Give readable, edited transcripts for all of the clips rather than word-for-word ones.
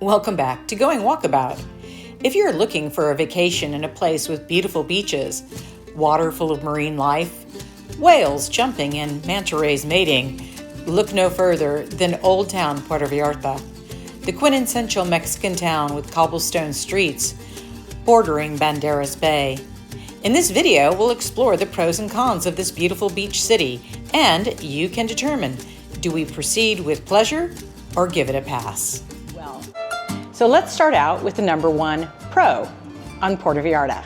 Welcome back to Going Walkabout. If you're looking for a vacation in a place with beautiful beaches, water full of marine life, whales jumping and manta rays mating, look no further than Old Town Puerto Vallarta, the quintessential Mexican town with cobblestone streets bordering Banderas Bay. In this video, we'll explore the pros and cons of this beautiful beach city, and you can determine, do we proceed with pleasure or give it a pass? So let's start out with the number one pro on Puerto Vallarta.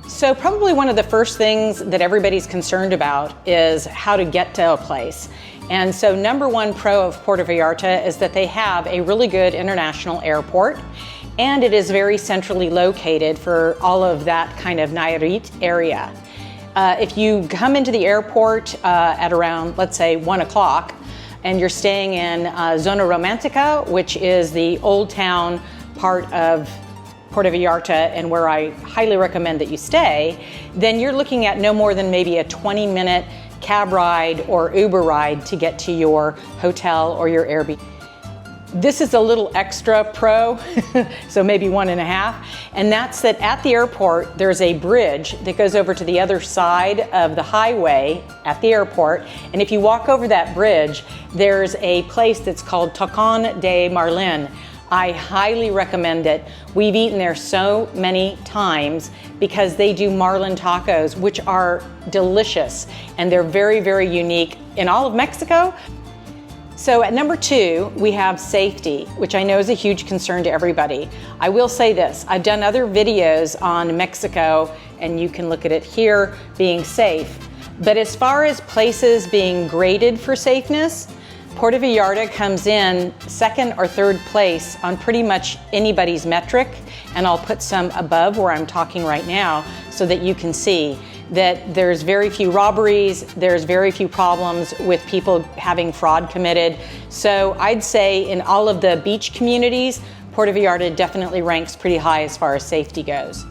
So probably one of the first things that everybody's concerned about is how to get to a place. And so number one pro of Puerto Vallarta is that they have a really good international airport, and it is very centrally located for all of that kind of Nayarit area. If you come into the airport at around, let's say, 1 o'clock, and you're staying in Zona Romantica, which is the old town part of Puerto Vallarta and where I highly recommend that you stay, then you're looking at no more than maybe a 20-minute cab ride or Uber ride to get to your hotel or your Airbnb. This is a little extra pro, so maybe 1.5, and that's that at the airport there's a bridge that goes over to the other side of the highway at the airport, and if you walk over that bridge, there's a place that's called Tacon de Marlin. I highly recommend it. We've eaten there so many times because they do marlin tacos, which are delicious, and they're very, very unique in all of Mexico. So at number 2, we have safety, which I know is a huge concern to everybody. I will say this, I've done other videos on Mexico, and you can look at it here, being safe. But as far as places being graded for safeness, Puerto Vallarta comes in 2nd or 3rd place on pretty much anybody's metric, and I'll put some above where I'm talking right now so that you can see that there's very few robberies, there's very few problems with people having fraud committed. So I'd say in all of the beach communities, Puerto Vallarta definitely ranks pretty high as far as safety goes.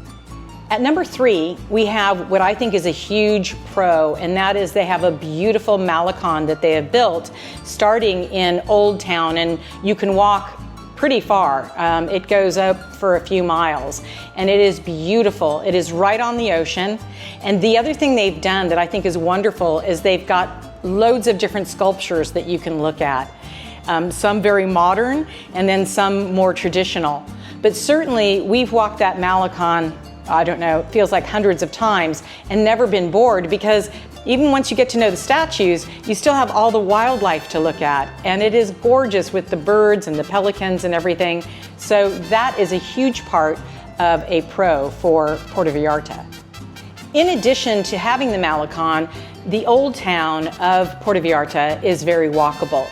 At number 3, we have what I think is a huge pro, and that is they have a beautiful Malacon that they have built starting in Old Town, and you can walk pretty far. It goes up for a few miles, and it is beautiful. It is right on the ocean. And the other thing they've done that I think is wonderful is they've got loads of different sculptures that you can look at. Some very modern, and then some more traditional. But certainly we've walked that Malacon, I don't know, it feels like hundreds of times, and never been bored, because even once you get to know the statues, you still have all the wildlife to look at, and it is gorgeous with the birds and the pelicans and everything. So that is a huge part of a pro for Puerto Vallarta. In addition to having the Malacon, the old town of Puerto Vallarta is very walkable.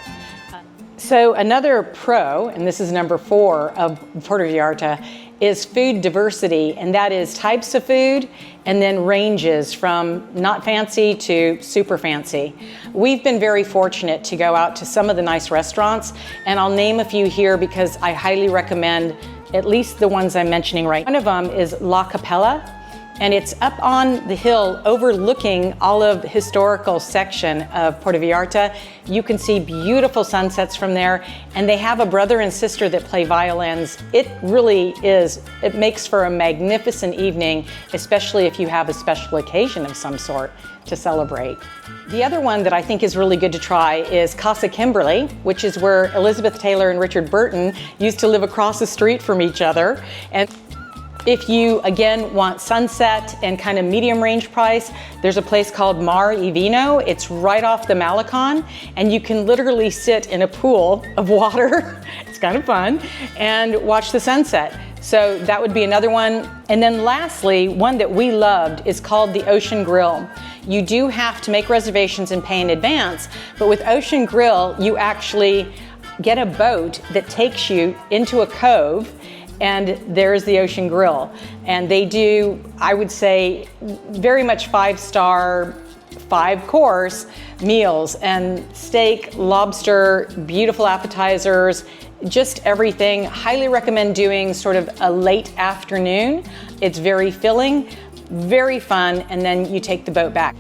So another pro, and this is number 4 of Puerto Vallarta, is food diversity, and that is types of food and then ranges from not fancy to super fancy. We've been very fortunate to go out to some of the nice restaurants, and I'll name a few here because I highly recommend at least the ones I'm mentioning right now. One of them is La Capella, and it's up on the hill overlooking all of the historical section of Puerto Vallarta. You can see beautiful sunsets from there, and they have a brother and sister that play violins. It really is, it makes for a magnificent evening, especially if you have a special occasion of some sort to celebrate. The other one that I think is really good to try is Casa Kimberly, which is where Elizabeth Taylor and Richard Burton used to live across the street from each other. And if you, again, want sunset and kind of medium range price, there's a place called Mar y Vino. It's right off the Malacon, and you can literally sit in a pool of water, it's kind of fun, and watch the sunset. So that would be another one. And then lastly, one that we loved is called the Ocean Grill. You do have to make reservations and pay in advance, but with Ocean Grill, you actually get a boat that takes you into a cove, and there's the Ocean Grill. And they do, I would say, very much 5-star, 5-course meals, and steak, lobster, beautiful appetizers, just everything. Highly recommend doing sort of a late afternoon. It's very filling, very fun, and then you take the boat back.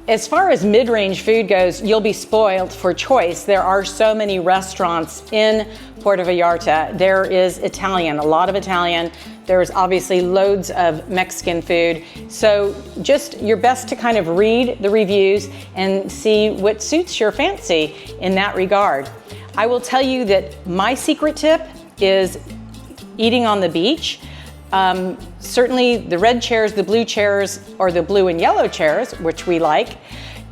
As far as mid-range food goes, you'll be spoiled for choice. There are so many restaurants in Puerto Vallarta. There is Italian, a lot of Italian. There's obviously loads of Mexican food. So just your best to kind of read the reviews and see what suits your fancy in that regard. I will tell you that my secret tip is eating on the beach. Certainly the red chairs, the blue chairs, or the blue and yellow chairs, which we like,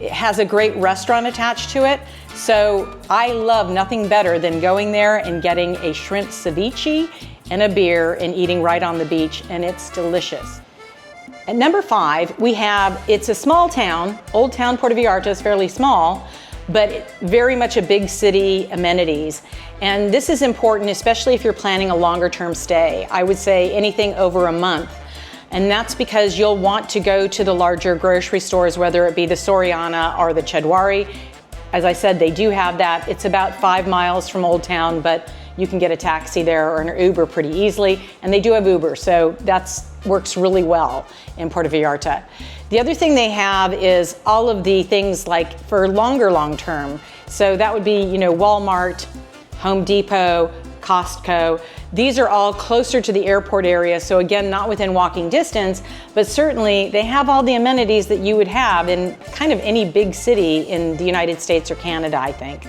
it has a great restaurant attached to it. So I love nothing better than going there and getting a shrimp ceviche and a beer and eating right on the beach, and it's delicious. At number 5, we have, it's a small town. Old Town Puerto Vallarta is fairly small, but very much a big city amenities. And this is important, especially if you're planning a longer term stay. I would say anything over a month. And that's because you'll want to go to the larger grocery stores, whether it be the Soriana or the Chedwari. As I said, they do have that. It's about 5 miles from Old Town, but you can get a taxi there or an Uber pretty easily. And they do have Uber, so that works really well in Puerto Vallarta. The other thing they have is all of the things like for long term. So that would be, Walmart, Home Depot, Costco. These are all closer to the airport area. So again, not within walking distance, but certainly they have all the amenities that you would have in kind of any big city in the United States or Canada, I think.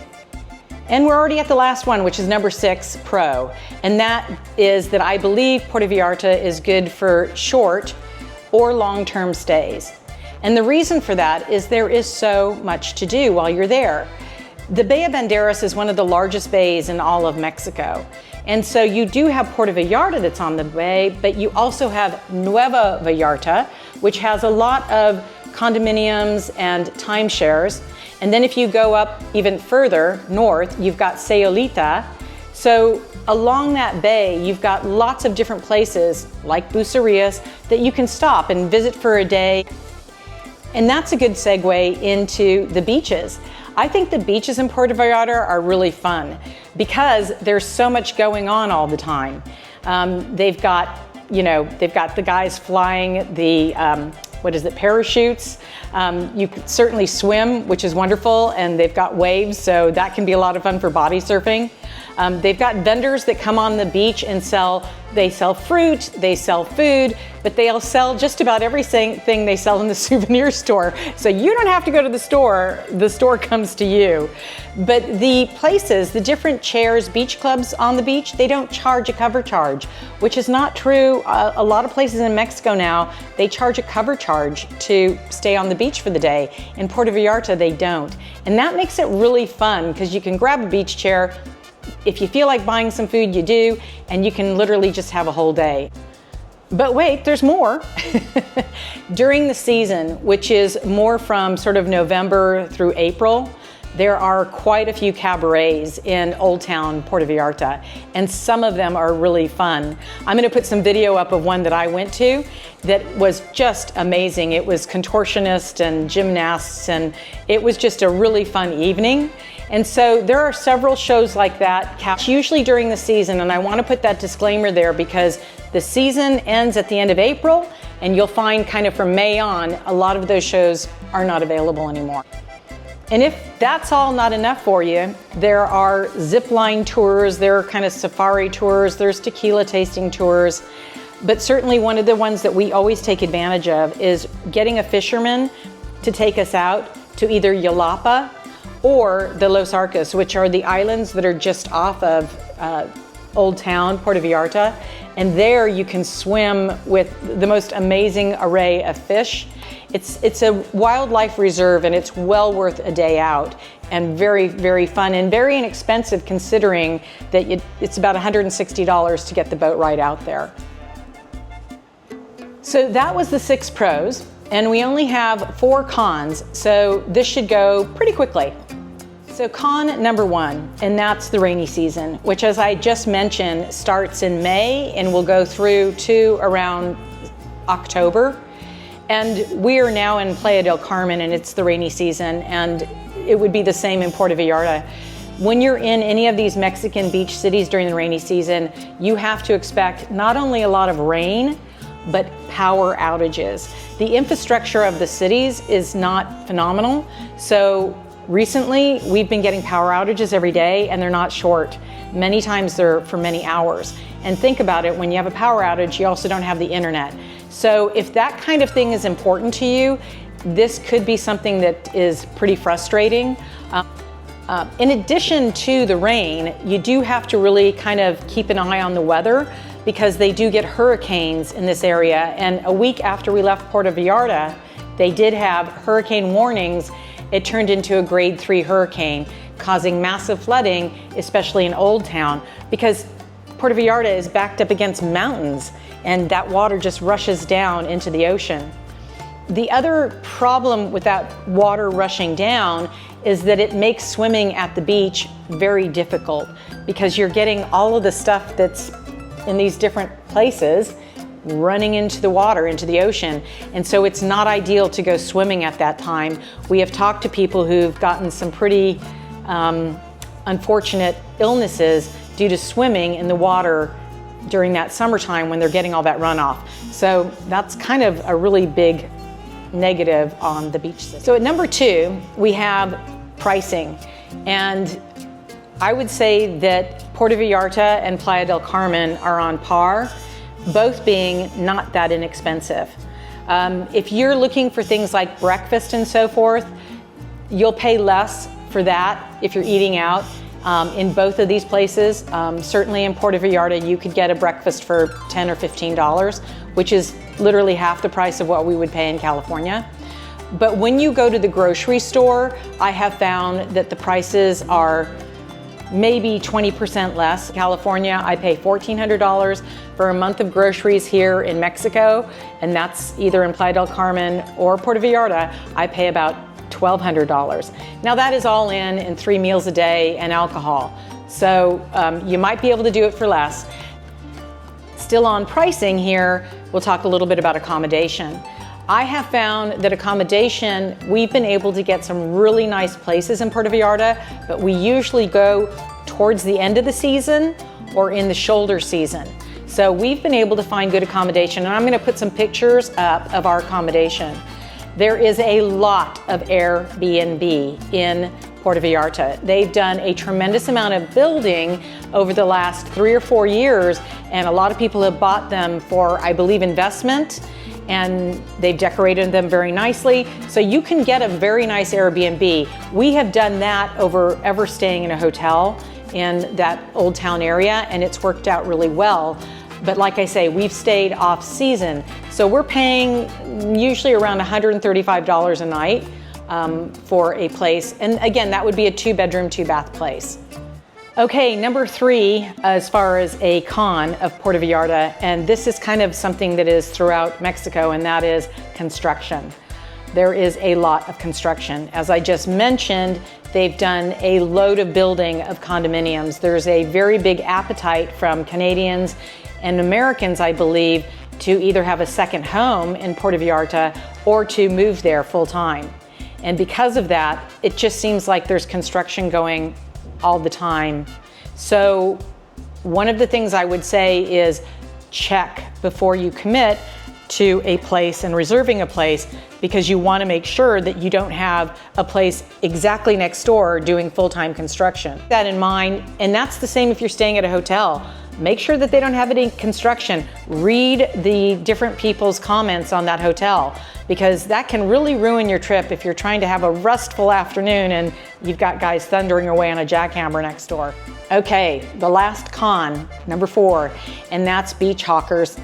And we're already at the last one, which is number 6, Pro. And that is that I believe Puerto Vallarta is good for short or long-term stays. And the reason for that is there is so much to do while you're there. The Bay of Banderas is one of the largest bays in all of Mexico. And so you do have Puerto Vallarta that's on the bay, but you also have Nueva Vallarta, which has a lot of condominiums and timeshares. And then if you go up even further north, you've got Sayulita. So along that bay, you've got lots of different places like Bucerias that you can stop and visit for a day. And that's a good segue into the beaches. I think the beaches in Puerto Vallarta are really fun because there's so much going on all the time. They've got the guys flying the, parachutes. You can certainly swim, which is wonderful, and they've got waves, so that can be a lot of fun for body surfing. They've got vendors that come on the beach and they sell fruit, they sell food, but they'll sell just about everything they sell in the souvenir store. So you don't have to go to the store comes to you. But the places, the different chairs, beach clubs on the beach, they don't charge a cover charge, which is not true. A lot of places in Mexico now, they charge a cover charge to stay on the beach for the day. In Puerto Vallarta, they don't. And that makes it really fun because you can grab a beach chair. If you feel like buying some food, you do, and you can literally just have a whole day. But wait, there's more. During the season, which is more from sort of November through April, there are quite a few cabarets in Old Town Puerto Vallarta, and some of them are really fun. I'm going to put some video up of one that I went to that was just amazing. It was contortionist and gymnasts, and it was just a really fun evening. And so there are several shows like that, usually during the season, and I want to put that disclaimer there because the season ends at the end of April, and you'll find kind of from May on, a lot of those shows are not available anymore. And if that's all not enough for you, there are zip line tours, there are kind of safari tours, there's tequila tasting tours, but certainly one of the ones that we always take advantage of is getting a fisherman to take us out to either Yalapa or the Los Arcos, which are the islands that are just off of Old Town, Puerto Vallarta. And there you can swim with the most amazing array of fish. It's a wildlife reserve, and it's well worth a day out, and very, very fun and very inexpensive considering that it's about $160 to get the boat ride out there. So that was the 6 pros, and we only have 4 cons, so this should go pretty quickly. So con number 1, and that's the rainy season, which, as I just mentioned, starts in May and will go through to around October. And we are now in Playa del Carmen, and it's the rainy season, and it would be the same in Puerto Vallarta. When you're in any of these Mexican beach cities during the rainy season, you have to expect not only a lot of rain, but power outages. The infrastructure of the cities is not phenomenal. So recently, we've been getting power outages every day, and they're not short. Many times they're for many hours. And think about it, when you have a power outage, you also don't have the internet. So if that kind of thing is important to you, this could be something that is pretty frustrating. In addition to the rain, you do have to really kind of keep an eye on the weather, because they do get hurricanes in this area. And a week after we left Puerto Vallarta, they did have hurricane warnings. It turned into a grade 3 hurricane, causing massive flooding, especially in Old Town, because Puerto Vallarta is backed up against mountains, and that water just rushes down into the ocean. The other problem with that water rushing down is that it makes swimming at the beach very difficult, because you're getting all of the stuff that's in these different places running into the water, into the ocean. And so it's not ideal to go swimming at that time. We have talked to people who've gotten some pretty unfortunate illnesses due to swimming in the water during that summertime when they're getting all that runoff. So that's kind of a really big negative on the beach system. So at number 2, we have pricing. And I would say that Puerto Vallarta and Playa del Carmen are on par, both being not that inexpensive. If you're looking for things like breakfast and so forth, you'll pay less for that if you're eating out. In both of these places, certainly in Puerto Vallarta, you could get a breakfast for $10 or $15, which is literally half the price of what we would pay in California. But when you go to the grocery store, I have found that the prices are maybe 20% less. California, I pay $1,400 for a month of groceries here in Mexico, and that's either in Playa del Carmen or Puerto Vallarta. I pay about $1,200. Now that is all in 3 meals a day and alcohol. So you might be able to do it for less. Still on pricing here, we'll talk a little bit about accommodation. I have found that accommodation, we've been able to get some really nice places in Puerto Vallarta, but we usually go towards the end of the season or in the shoulder season. So we've been able to find good accommodation, and I'm gonna put some pictures up of our accommodation. There is a lot of Airbnb in Puerto Vallarta. They've done a tremendous amount of building over the last 3 or 4 years, and a lot of people have bought them for, I believe, investment, and they've decorated them very nicely. So you can get a very nice Airbnb. We have done that over ever staying in a hotel in that Old Town area, and it's worked out really well. But like I say, we've stayed off season. So we're paying usually around $135 a night for a place. And again, that would be a 2-bedroom, 2-bath place. Okay, number 3, as far as a con of Puerto Vallarta, and this is kind of something that is throughout Mexico, and that is construction. There is a lot of construction. As I just mentioned, they've done a load of building of condominiums. There's a very big appetite from Canadians and Americans, I believe, to either have a second home in Puerto Vallarta or to move there full time. And because of that, it just seems like there's construction going all the time. So one of the things I would say is check before you commit to a place and reserving a place, because you want to make sure that you don't have a place exactly next door doing full-time construction. Keep that in mind, and that's the same if you're staying at a hotel. Make sure that they don't have any construction. Read the different people's comments on that hotel, because that can really ruin your trip if you're trying to have a restful afternoon and you've got guys thundering away on a jackhammer next door. Okay, the last con, number 4, and that's beach hawkers.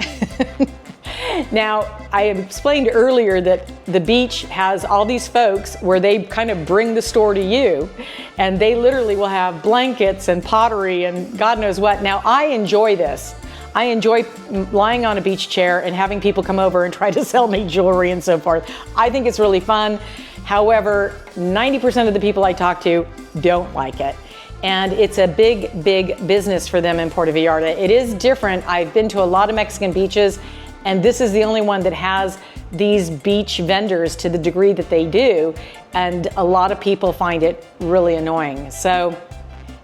Now, I explained earlier that the beach has all these folks where they kind of bring the store to you, and they literally will have blankets and pottery and God knows what. Now, I enjoy this. I enjoy lying on a beach chair and having people come over and try to sell me jewelry and so forth. I think it's really fun. However, 90% of the people I talk to don't like it. And it's a big, big business for them in Puerto Vallarta. It is different. I've been to a lot of Mexican beaches, and this is the only one that has these beach vendors to the degree that they do. And a lot of people find it really annoying. So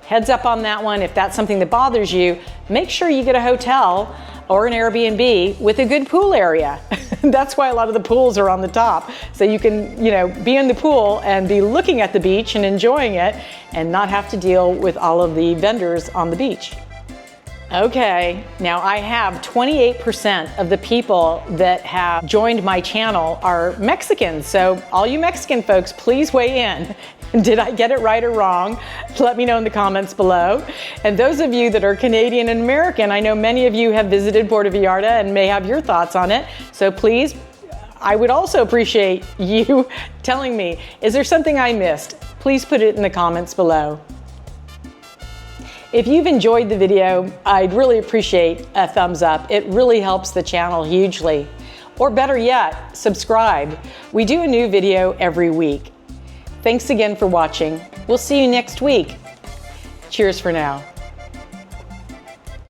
heads up on that one. If that's something that bothers you, make sure you get a hotel. or an Airbnb with a good pool area. That's why a lot of the pools are on the top. So you can, be in the pool and be looking at the beach and enjoying it and not have to deal with all of the vendors on the beach. Okay, now I have 28% of the people that have joined my channel are Mexicans. So all you Mexican folks, please weigh in. Did I get it right or wrong? Let me know in the comments below. And those of you that are Canadian and American, I know many of you have visited Puerto Vallarta and may have your thoughts on it. So please, I would also appreciate you telling me, is there something I missed? Please put it in the comments below. If you've enjoyed the video, I'd really appreciate a thumbs up. It really helps the channel hugely. Or better yet, subscribe. We do a new video every week. Thanks again for watching. We'll see you next week. Cheers for now.